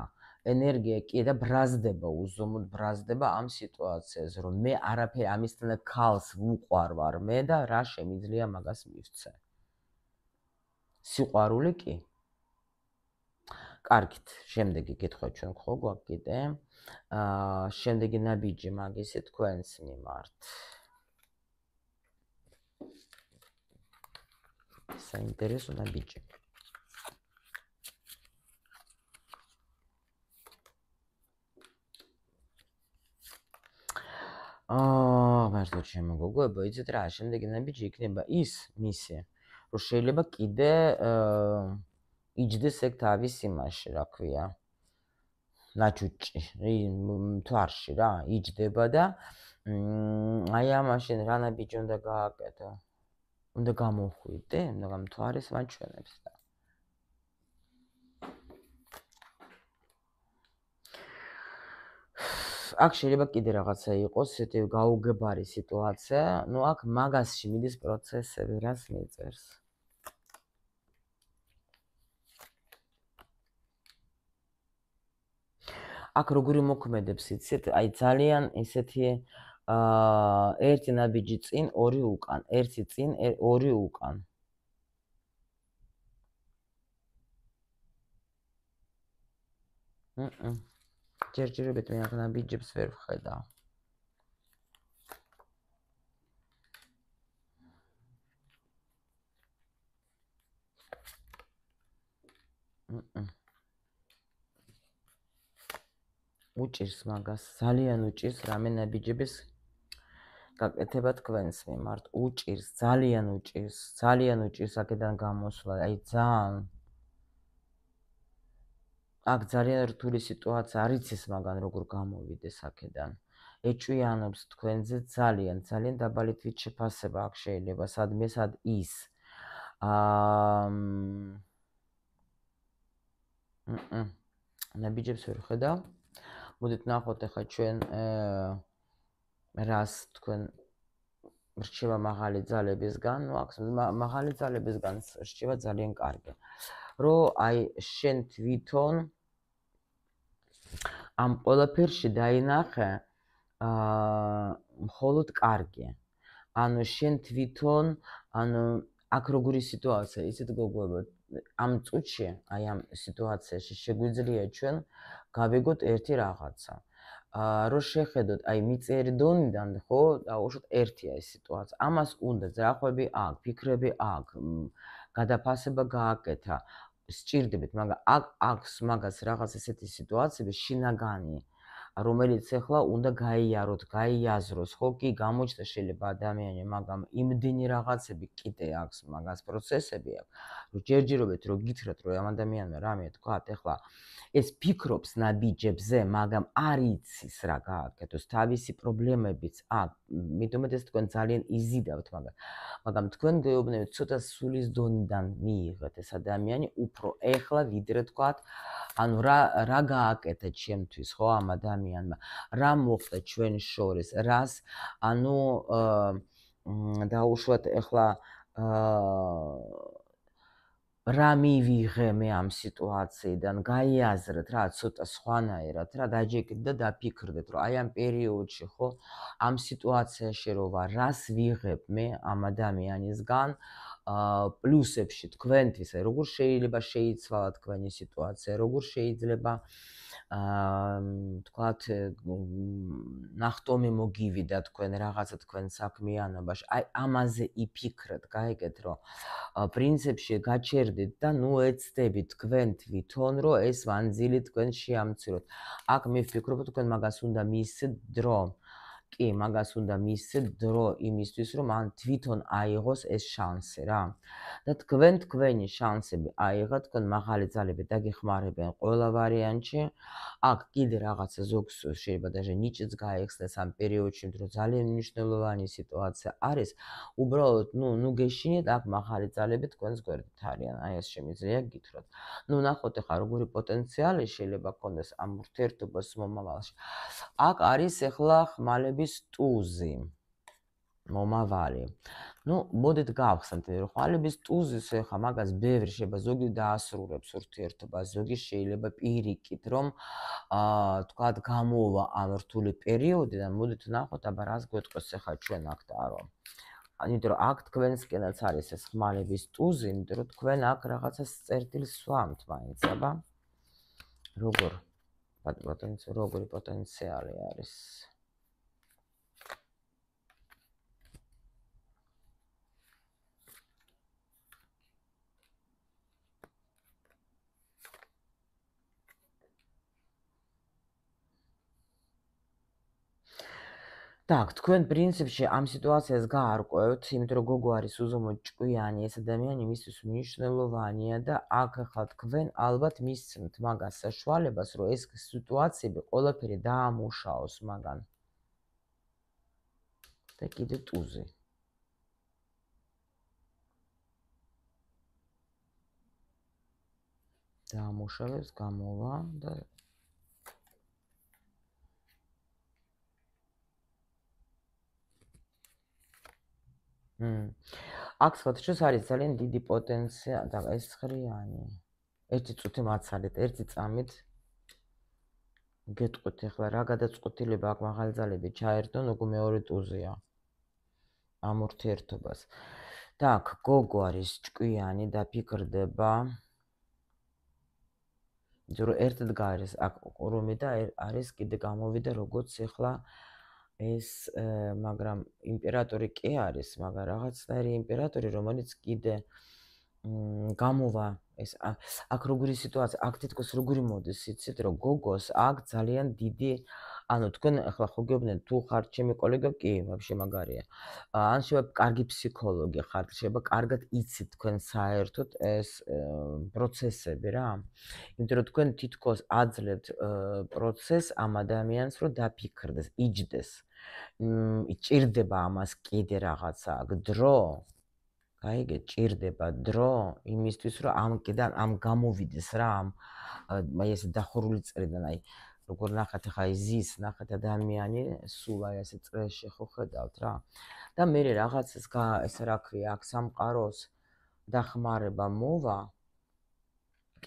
ენერგია კი და ბრაზდება უზომოდ ბრაზდება ამ სიტუაციაზე რომ მე არაფერი ამისთან ქალს ვუყვარ ვარ მე და რა შემიძლია მაგას მივცე სიყვარული კი კარგით შემდეგი კითხვა ჩვენ ხო გვაქვს კიდე შემდეგი ნაბიჯი მაგისი თქვენს მიმართ საინტერესო ნაბიჯი მართლა ჩემო გოგოებო, იცით რა, შემდეგი ნაბიჯი იქნება ის მისი, რომ შეიძლება კიდე იჯდეს ეგ თავის იმაში, რა ქვია, ნაჭუჭი, მთვარში რა, იჯდება და აი ამაში რა ნაბიჯი უნდა გააკეთო? უნდა გამოხვიდე, უნდა მთვარის მაჩვენებს და აქ შეიძლება კიდე რაღაცა იყოს, ესეთი გაუგებარი სიტუაცია, ნუ აქ მაგასში მიდის პროცესები, რას მიწერს? აქ როგორი მოქმედებს, იცით, აი ძალიან ესეთი ერთი ნაბიჯი წინ, ორი უკან, ერთი წინ, ორი უკან. ჯერჯერობით მე აქ ნაბიჯებს ვერ ვხედავ. უჭირს მაგას, ძალიან უჭირს რამე ნაბიჯების გაკეთება თქვენს მიმართ. უჭირს, ძალიან უჭირს აქედან გამოსვლა, აი ძალიან. აქ ძალიან რთული სიტუაცია არ იცის მაგან როგორ გამოვიდეს აქედან. ეჭვიანობს თქვენზე ძალიან დაბალი თვით შეფასება აქ შეიძლება სადმე სად ის. ნაბიჯებს ვერ ხედავ. მოდით ნახოთ ახლა ჩვენ რას თქვენ რჩება მაღალი ძალებისგან, ნუ აქ მაღალი ძალებისგან რჩება ძალიან კარგი. რომ აი შენ თვითონ ამ ყველაფერში დაინახე მხოლოდ კარგი. ანუ შენ თვითონ ანუ აქ როგორი სიტუაცია, იცით გოგოებო, ამ წუთში, აი ამ სიტუაციაში შეგვიძლია ჩვენ გავიგოთ ერთი რაღაცა. რო შეხედოთ, აი მიწიერი დონიდან, ხო, დაუშვათ ერთია ეს სიტუაცია. ამას უნდა ძრახვები აქ, ფიქრები აქ, გადაფასება გააკეთა. სჭირდებით, მაგრამ აქ აქვს მაგას რაღაც ესეთი სიტუაციები შინაგანი, რომელიც ახლა უნდა გაიაროთ, გაიაზროს, ხო, კი გამოჩნდა შეიძლება ადამიანი, მაგრამ იმდენი რაღაცები კიდე აქვს მაგას პროცესები აქვს, რომ ჯერჯერობით რომ გითხრათ, რომ ამ ადამიანმა რამე თქვათ, ახლა ეს ფიქრობს ნაბიჯებზე, მაგრამ არ იცის რა გააკეთოს, თავისი პრობლემებიც აქვს, მithumet ეს თქვენ ძალიან იზიდავთ, მაგრამ თქვენ გეუბნებით ცოტა სულის დონიდან მიიღეთ ეს ადამიანი უფრო ეხლა ვიდრე თქვათ, ანუ რა გააკეთა ჩემთვის, ხო, ამ ადამიანმა, რა მოხდა ჩვენ შორის, რას, ანუ დაუშვათ ეხლა რა მივიღე მე ამ სიტუაციიდან, გაიაზრეთ რა, ცოტა სხვანაირად რა, დაჯეკეთ და დაფიქრდეთ, რომ აი ამ პერიოდში, ხო, ამ სიტუაციაში რო ვარ, რას ვიღებ მე ამ ადამიანისგან, პლუსებში თქვენთვის, როგორ შეიძლება შეიცვალა თქვენი სიტუაცია, როგორ შეიძლება თქვათ ნახტომი მოგივიდა თქვენ რაღაცა თქვენ საქმიანობაში, აი ამაზე იფიქრეთ, გაიგეთ, რომ პრინციპში გაჩერდით და ნუ ეცდებით თქვენ თვითონ, რომ ეს მანძილი თქვენ შეამციროთ. აქ მე ვფიქრობ, თქვენ მაგას უნდა მიისცეთ დრო. კი, მაგას უნდა მიისცეთ დრო იმისთვის, რომ მან თვითონ აიღოს ეს შანსი რა. და თქვენი შანსები აიღოთ, თქვენ მაღალი ძალები დაგეხმარებიან ყველა ვარიანტში. აქ კიდე რაღაცა ზოგს შეიძლება даже ნიჭიც გაიხსნეს ამ პერიოდში, რომ ძალიან მნიშვნელოვანი სიტუაცია არის. უბრალოდ, ნუ გეშინეთ, აქ მაღალი ძალები თქვენს გვერდით არიან. აი ეს შემიძლია გითხრათ. ნუ ნახოთ ახლა როგორი პოტენციალი შეიძლება გქონდეს ამ ურთიერთობას მომავალში. აქ არის ახლა ხმალების ტუზი. მომავალი. ნუ მოდით გავხსნათ, რომ ხმალების ტუზის ახლა მაგას ბევრი შეიძლება ზოგი დაასრულებს ურთიერთობას, ზოგი შეიძლება პირიქით, რომ თქვათ გამოვა ამ რთული პერიოდიდან, მოდით ნახოთ, აბა რას გვეტყვის ახლა ჩვენ აქ და რომ. იმიტომ რომ აქ თქვენსკენაც არის ეს ხმალების ტუზი, იმიტომ რომ თქვენ აქ რაღაცას წერტილს სვამთ მაინც, აბა. როგორი პოტენციალი არის. Так, თქვენ პრინციპში ამ სიტუაციას გაარკვევთ, იმიტომ რომ გოგო არის უზომოდ ჭკვიანი, ეს ადამიანი მისთვის მნიშვნელოვანია და აქ ახლა თქვენ ალბათ მისცემთ მაგას საშუალებას, რომ ეს სიტუაციები ყველაფერი დაამუშაოს მაგან. და კიდე ტუზი. დაამუშავებს, გამოვა და აქ სხვათაშორის არის ძალიან დიდი პოტენციალი და ეს ხრიანი. ერთი წუთი მაცალეთ, ერთი წამით გეტყვით ახლა რა გადაწყვეტილება აქ მაღალი ძალები ჩაერთონ, უკვე მეორე ტუზია ამ ურთიერთობას. Так, გოგო არის ჭკვიანი და ფიქრდება. ზოგადად ერთად გაარის აქ ყურუმი და არის კიდე გამოვიდა როგორც ახლა ეს, მაგრამ იმპერატორი კი არის, მაგრამ რაღაცნაირი იმპერატორი, რომელიც კიდე გამოვა ეს აქ როგორი სიტუაცია, აქ თითქოს როგორი მოდის, იცით, რომ გოგოს აქ ძალიან დიდი, ანუ თქვენ ახლა ხო გეუბნეთ, თუ ხართ ჩემი კოლეგა, კი, ვაფშე მაგარია. ან შეიძლება კარგი ფსიქოლოგი ხართ, შეიძლება კარგად იცით თქვენ საერთოდ ეს პროცესები რა. იმიტომ რომ თქვენ თითქოს აძლევთ პროცესს ამ ადამიანს, რომ დაფიქრდეს, იჯდეს. ჭირდება ამას კიდე რაღაცა დრო. გაიგეთ, ჭირდება დრო იმისთვის, რომ ამ გამოვიდეს რა, აი ესე დახურული წერიდან, აი როგორ ნახეთ ახლა ზის, ნახეთ ადამიანი, სულ აი ესე წრეში ხო ხედავთ რა. და მე რაღაცას ესე რა ქვია, აქ სამყაროს დახმარება მოვა,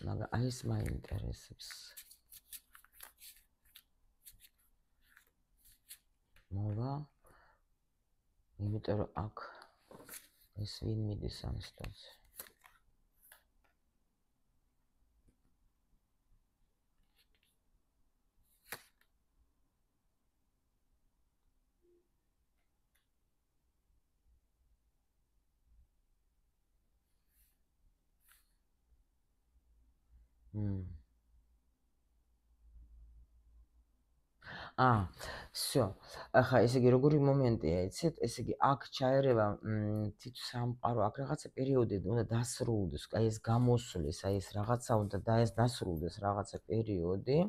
მაგრამ აი ეს მაინტერესებს. მოვა, იმიტომ რომ აქ ეს ვინ მიდის ამ სიტუაციაში? Всё. ახლა ესე იგი როგორი მომენტია, იცით? ესე იგი აქ ჩაერევა თვით სამყარო, აქ რაღაცა პერიოდი უნდა დასრულდეს, აი ეს გამოსვლის, აი ეს რაღაცა უნდა დასრულდეს რაღაცა პერიოდი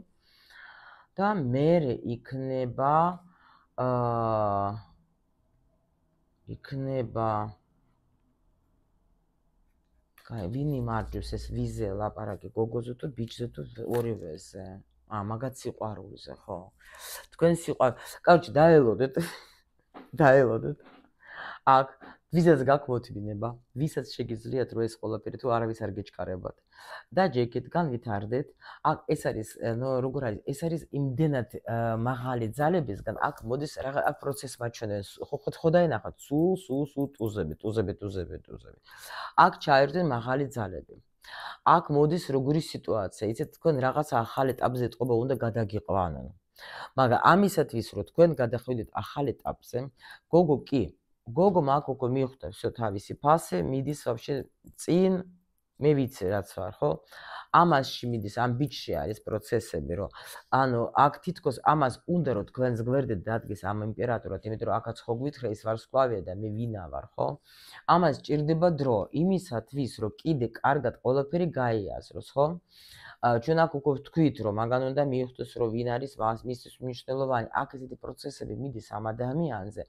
და მერე იქნება კაი, ვინ იმარჯვებს ეს ვიზე ლაპარაკი, გოგოზე თუ ბიჭზე თუ ორივეზე? მაგაც სიყვარულზე, ხო? თქვენ კაუჩი დაელოდეთ. აქ ვისაც გაქვოთბინება, ვისაც შეგიძლიათ რომ ეს ყველაფერი თუ არავის არ გეჩქარებათ. და ჯეკეთ განვითარდეთ. აქ ეს არის, როგორ არის? ეს არის იმდენად მაღალი ძალებისგან, აქ მოდის აქ პროცესი მაჩვენებს. ხო დაენახათ, სულ ტუზებით. აქ ჩაერდნენ მაღალი ძალები. აქ მოდის როგორი სიტუაცია, იცით, თქვენ რაღაც ახალ ეტაპზე ეთყობა უნდა გადაგიყვანონ. მაგრამ ამისათვის რომ თქვენ გადახვიდეთ ახალ ეტაპზე, გოგო მაგ უკვე მიხვდა всё თავისი ფასი, მიდის вообще წინ, მე ვიცი რაც ვარ, ხო? ამასში მიდის, ამ ბიჭში არის პროცესები, რომ ანუ აქ თითქოს ამას უნდა რომ თქვენ ზღვერდეთ დადგეს ამ იმპერატორად, იმიტომ რომ აქაც ხო გვითხრა ის ვარსკვლავია და მე ვინა ვარ, ხო? ამას ჭირდება დრო, იმისათვის რომ კიდე კარგად ყველაფერი გაიაზროს, ხო? ჩვენ აქ უკვე ვთქვით, რომ მაგან უნდა მიხვდეს, რომ ვინ არის მისთვის მნიშვნელოვანი. აქ ესეთი პროცესები მიდის ამ ადამიანზე.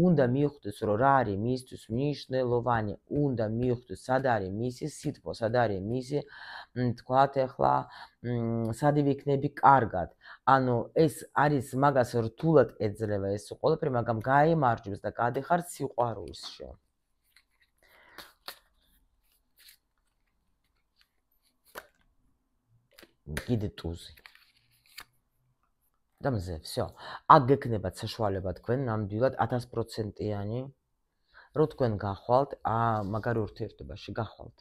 უნდა მიხვდეს, რომ რა არის მისთვის მნიშვნელოვანი, უნდა მიხვდეს, სად არის მისი სითბო, სად არის მისი, თქვათ ახლა, სად ვიქნები კარგად. ანუ ეს არის მაგას რთულად ეძლევა ეს ყველაფერი, მაგრამ გაემარჯვებს და გადეხარ სიყვარულში. კიდე ტუზი. და მზე, всё. აქ გექნებათ საშუალება თქვენ ნამდვილად 1000%-იანი, რომ თქვენ გახვალთ, მაგარი ურთიერთობაში გახვალთ.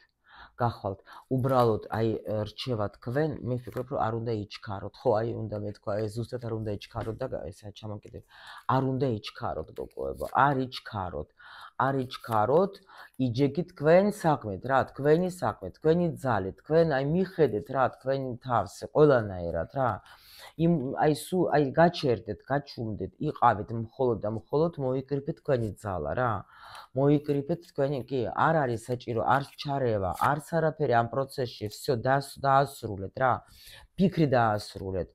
უბრალოდ აი რჩევა თქვენ, მე ვფიქრობ, რომ არ უნდა იჩქაროთ. ხო, აი უნდა მეთქვა, ეს ზუსტად არ უნდა იჩქაროთ და ესა ჩამოკიდებ. არ უნდა იჩქაროთ, გოგოებო, არ იჩქაროთ, იჯეკით თქვენ საქმეთ, რა, თქვენი საქმე, თქვენი ძალე, თქვენ აი მიხედეთ რა, თქვენი თავს, ყველანაირად რა. აი გაჩერდეთ, გაჩუმდეთ, იყავით მხოლოდ და მხოლოდ მოიკრიფეთ თქვენი ძალა რა. მოიკრიფეთ თქვენი, კი, არ არის საჭირო, არც ჩარევა, არც არაფერი ამ პროცესში, всё დაასრულეთ რა. ფიქრი დაასრულეთ.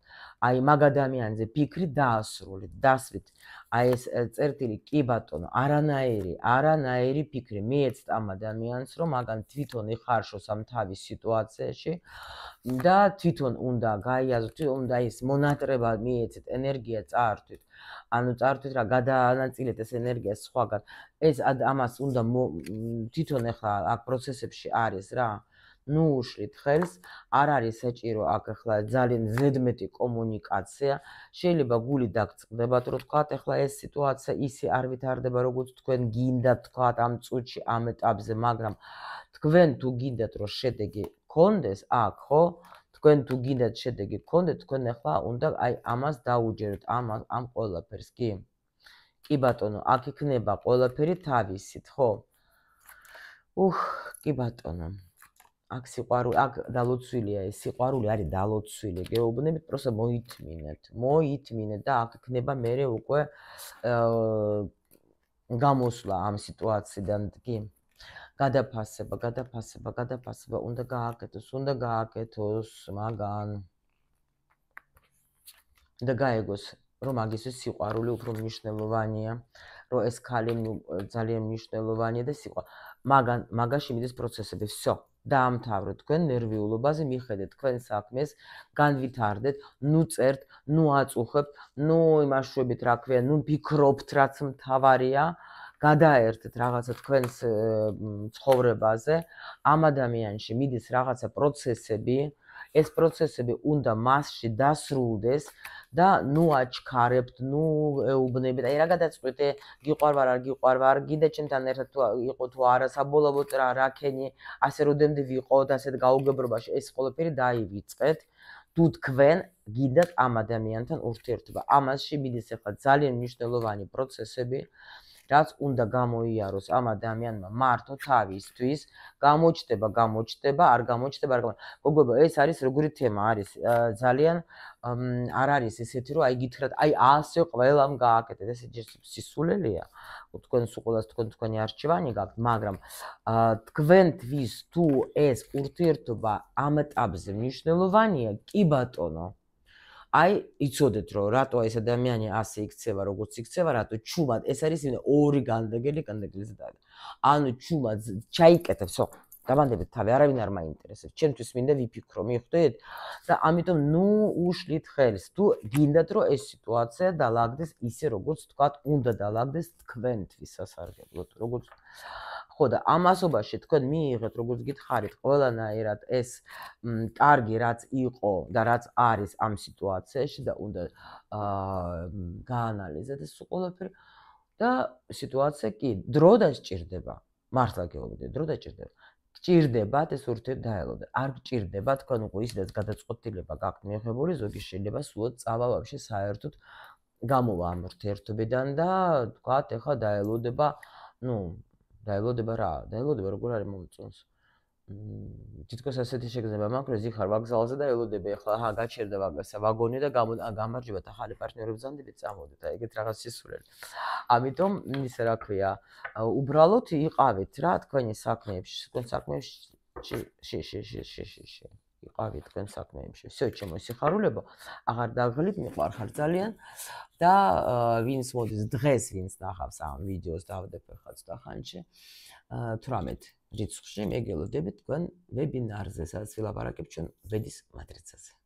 აი მაგ ადამიანზე ფიქრი დაასრულეთ, დასვით. აი ეს წერტილი, კი ბატონო, არანაირი ფიქრი მიეცთ ამ ადამიანს, რომ მაგან თვითონ იხარშოს ამ თავის სიტუაციაში და თვითონ უნდა გაიაზროთ, უნდა ის მონატრება მიეცეთ, ენერგია წაართვით. ანუ წაართვით რა, გადაანაწილეთ ეს ენერგია სხვაგან. ეს ამას უნდა თვითონ ახლა აქ პროცესებში არის რა. ნუ უშლით ხელს, არ არის საჭირო აქ ახლა ძალიან ზედმეტი კომუნიკაცია. შეიძლება გული დაგწყდებათ, რომ თქვათ ახლა ეს სიტუაცია ისე არ ვითარდება, როგორც თქვენ გინდათ თქვათ ამ წუთში, ამ ეტაპზე, მაგრამ თქვენ თუ გინდათ რომ შედეგი გქონდეს აქ, ხო? თქვენ თუ გინდათ შედეგი გქონდეთ, თქვენ ახლა უნდა აი ამას დაუჯეროთ, ამ ყველაფერს, კი? კი ბატონო, აქ იქნება ყველაფერი თავისით, ხო? კი ბატონო. აქ სიყვარული, აქ დალოცვილია, ეს სიყვარული არის დალოცვილი. გეუბნებით, პროსტა მოითმინეთ და აქ იქნება მერე უკვე გამოსვლა ამ სიტუაციიდან, კი? გადაფასება, უნდა გააკეთოს მაგან. და გაეგოს, რომ მაგისთვის სიყვარული უფრო მნიშვნელოვანია, რომ ეს ქალი ძალიან მნიშვნელოვანია და მაგაში მიდის პროცესები, всё. დაამთავრეთ თქვენ ნერვიულობაზე, მიხედეთ თქვენ საქმეს, განვითარდეთ, ნუ წერთ, ნუ აწუხებთ, ნუ იმაშვებით რა ქვია, ნუ ფიქრობთ რაც მთავარია, გადაერთეთ რაღაცა თქვენს ცხოვრებაზე, ამ ადამიანში მიდის რაღაცა პროცესები, ეს პროცესები უნდა მასში დასრულდეს, და ნუ აჩქარებთ, ნუ ეუბნებით. აი რა გადაწყვეტე, გიყვარვარ, არ გიყვარვარ, გინდა ჩემთან ერთად თუ იყო თუ არა, საბოლოოდ რა ქენი, ასე როდემდე ვიყოთ, ასეთ გაუგებრობაში, ეს ყველაფერი დაივიწყეთ. თუ თქვენ გინდათ ამ ადამიანთან ურთიერთობა. ამასში მიდის ახლა ძალიან მნიშვნელოვანი პროცესები, რაც უნდა გამოიაროს ამ ადამიანმა მარტო თავისთვის, გამოჩდება, არ გამოჩდება, გოგოებო, ეს არის როგორი თემა არის, ძალიან არ არის ესეთი, რომ აი გითხრათ, აი ასე ყველამ გააკეთეთ, ეს სისულელეა. თქვენ სულ ყველას თქვენი არჩევანი გაქვთ, მაგრამ თქვენთვის თუ ეს ურთიერთობა ამ ეტაპზე მნიშვნელოვანია, კი ბატონო. აი, იცოდეთ, რომ რატო ეს ადამიანი ასე იქცევა, როგორც იქცევა, რატო ჩუმად, ეს არის ორი განდეგელი კანდეგელზე დაიწყო. ანუ ჩუმად ჩაიკეთებს, ხო, დავანდებით თავი, არავინ არ მაინტერესებს. ჩემთვის მინდა ვიფიქრო, მიხვდით? და ამიტომ ნუ უშლით ხელს. თუ გინდათ, რომ ეს სიტუაცია დაალაგდეს ისე, როგორც თქვათ, უნდა დაალაგდეს თქვენთვის სასარგებლოდ, როგორც ხო და ამასობაში თქვენ მიიღეთ, როგორც გითხარით, ყველანაირად ეს კარგი რაც იყო და რაც არის ამ სიტუაციაში და უნდა გაანალიზეთ ეს ყველაფერი და სიტუაცია კი დრო დასჭირდება. მართლა გეუბნებით, დრო დასჭირდება. გჭირდებათ ეს ურთიერთობა დაელოდე. არ გჭირდება თქვენ უკვე ისედაც გადაწყვეტილება გაქვთ მიიღებული, ზოგი შეიძლება სულად წავა ვაფშე საერთოდ გამოვა ამ ურთიერთობიდან და თქვათ, ეხლა დაელოდება, ნუ დაელოდება რა? დაელოდება როგორ არის მომწონს? თითქოს ასეთი შეგრძნება მაქვს, რომ ზიხარ ვაგზალზე და ელოდები ახლა აჰა გაჩერდა ვაგონი და გამარჯვებათ ახალი პარტნიორები ბრძანდებით წამოდით, აი ეგეთ რაღაც სისულელი. ამიტომ ისე რა ქვია, უბრალოდ იყავით რა თქვენი საქმეებში, თქვენ საქმეებში იყავით თქვენ საქმეებში. всё, ჩემო სიხარულებო, აღარ დაღლით, მიყვარხარ ძალიან და ვინც მოდის დღეს, ვინც ნახავს ამ ვიდეოს დავდებ ახლა ცოტა ხანში 18 რიცხვში მეგელოდებით თქვენ ვებინარზე, სადაც ვილაპარაკებ ჩვენ ვედის მატრიცაზე.